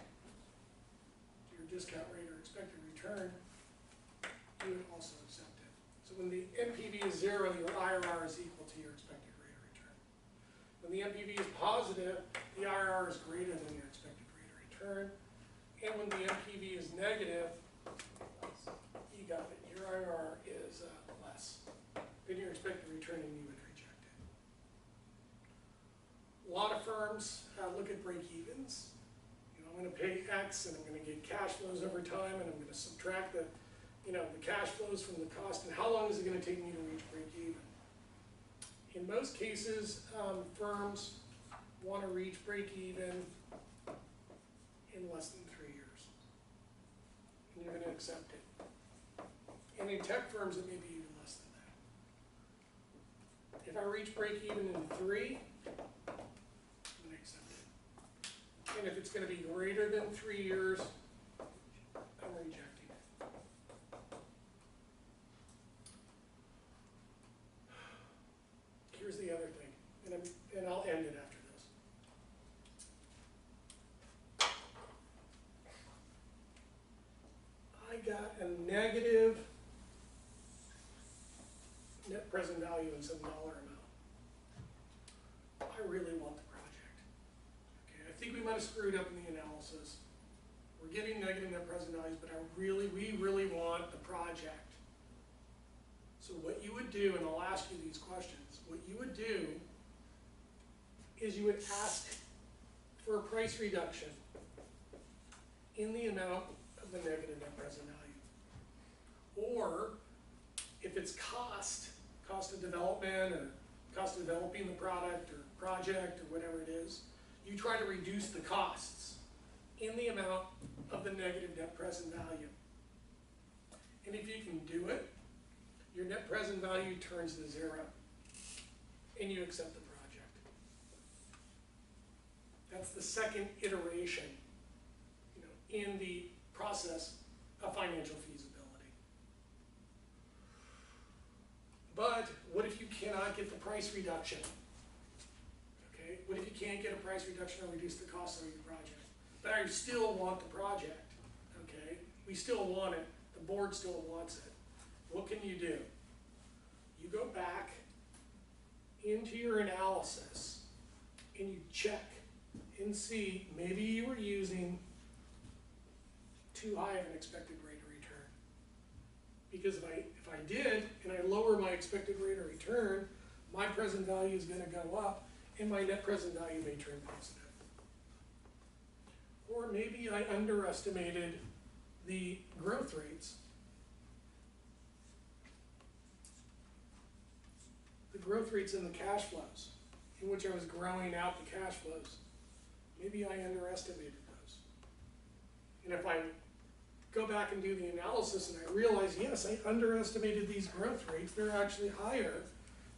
your discount rate or expected return, you would also accept it. So when the NPV is 0, your IRR is equal to your expected rate of return. When the NPV is positive, the IRR is greater than your expected rate of return. And when the NPV is negative, you got it, your IRR is less than your expected return, and you would reject it. A lot of firms look at break-evens. You know, I'm going to pay X, and I'm going to get cash flows over time, and I'm going to subtract the cash flows from the cost, and how long is it going to take me to reach break-even? In most cases, firms want to reach break-even in less than 3 years, and you're going to accept it. And in tech firms, it may be even less than that. If I reach break-even in 3, I'm going to accept it. And if it's going to be greater than 3 years, I'm rejecting it. Here's the other thing, and I'll end it after this. I got a negative net present value in some dollar amount. I really want the project. Okay, I think we might have screwed up in the analysis. We're getting negative net present values, but we really want the project. So what you would do, and I'll ask you these questions, what you would do is you would ask for a price reduction in the amount of the negative net present value. Or if it's cost of development, or cost of developing the product, or project or whatever it is, you try to reduce the costs in the amount of the negative net present value. And if you can do it, your net present value turns to 0, and you accept the project. That's the second iteration, in the process of financial feasibility. But what if you cannot get the price reduction? Okay, what if you can't get a price reduction or reduce the cost of your project? But I still want the project, okay? We still want it, the board still wants it. What can you do? You go back into your analysis and you check and see, maybe you were using too high of an expected rate of return. Because if I did, and I lower my expected rate of return, my present value is gonna go up, and my net present value may turn positive. Or maybe I underestimated the growth rates. The growth rates in the cash flows, in which I was growing out the cash flows. Maybe I underestimated those. And if I go back and do the analysis and I realize, yes, I underestimated these growth rates, they're actually higher,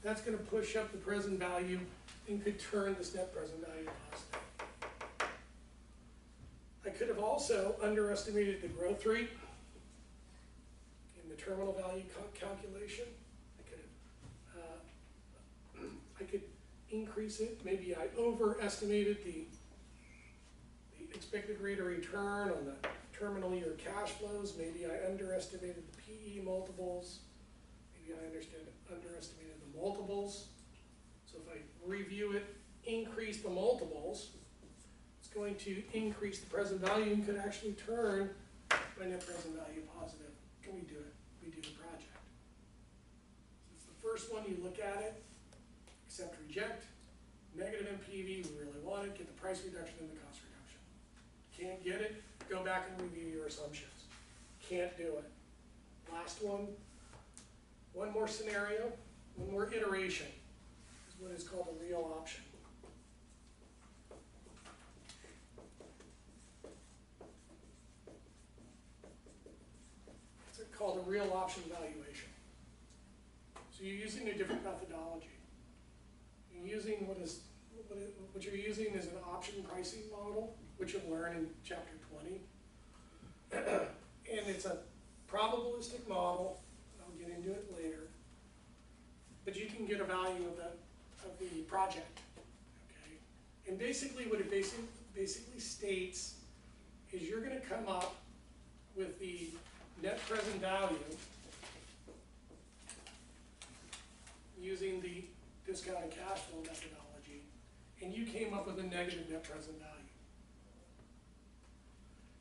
that's gonna push up the present value and could turn this net present value positive. I could have also underestimated the growth rate in the terminal value calculation. I could increase it. Maybe I overestimated the expected rate of return on the terminal year cash flows. Maybe I underestimated the PE multiples. Maybe I underestimated the multiples. So if I review it, increase the multiples, it's going to increase the present value and could actually turn my net present value positive. Can we do it? We do the project. So it's the first one, you look at it, accept, reject, negative NPV, we really want it, get the price reduction and the cost reduction. Can't get it, go back and review your assumptions. Can't do it. Last one more scenario, one more iteration, is what is called a real option. It's called a real option valuation. So you're using a different methodology. You're using what you're using is an option pricing model, which you'll learn in chapter 20. And it's a probabilistic model. I'll get into it later. But you can get a value of the project. Okay? And basically what it basically states is you're going to come up with the net present value using the discounted cash flow methodology, and you came up with a negative net present value.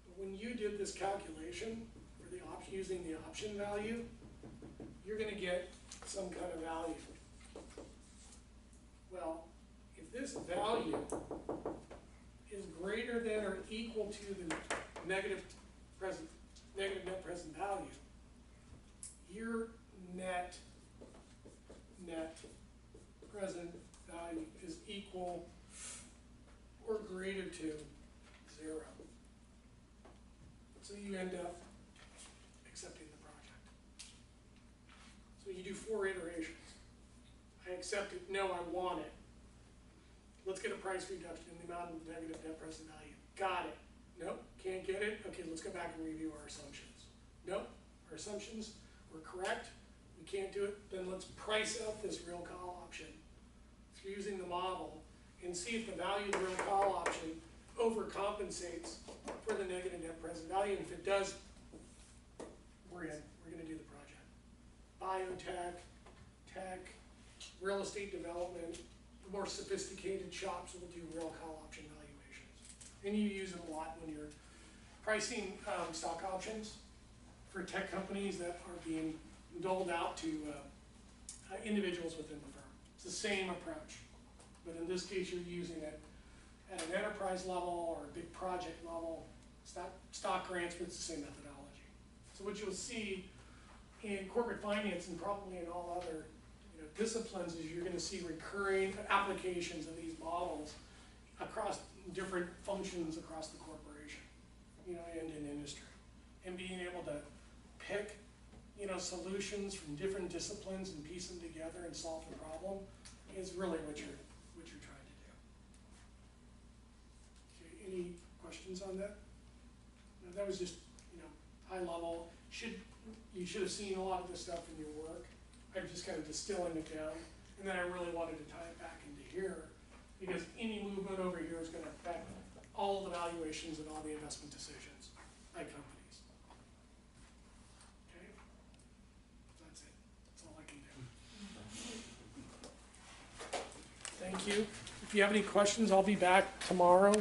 But when you did this calculation for the option using the option value, you're going to get some kind of value. Well, if this value is greater than or equal to the negative net present value, your net present value is equal or greater to 0. So you end up accepting the project. So you do 4 iterations. I accept it, no, I want it. Let's get a price reduction in the amount of negative net present value. Got it. Nope, can't get it. Okay, let's go back and review our assumptions. Nope, our assumptions were correct. We can't do it, then let's price out this real call option using the model and see if the value of the real call option overcompensates for the negative net present value. And if it does, we're in. We're going to do the project. Biotech, tech, real estate development, the more sophisticated shops will do real call option valuations. And you use it a lot when you're pricing stock options for tech companies that are being doled out to individuals within the firm. It's the same approach, but in this case you're using it at an enterprise level or a big project level. Stock grants, but it's the same methodology. So what you'll see in corporate finance and probably in all other disciplines is you're gonna see recurring applications of these models across different functions across the corporation, you know, and in industry. And being able to pick, you know, solutions from different disciplines and piece them together and solve the problem is really what you're trying to do. Okay, any questions on that? No, that was just, you know, high level. You should have seen a lot of this stuff in your work. I'm just kind of distilling it down, and then I really wanted to tie it back into here, because any movement over here is going to affect all of the valuations and all the investment decisions by companies. Okay? That's it. That's all I can do. Thank you. If you have any questions, I'll be back tomorrow.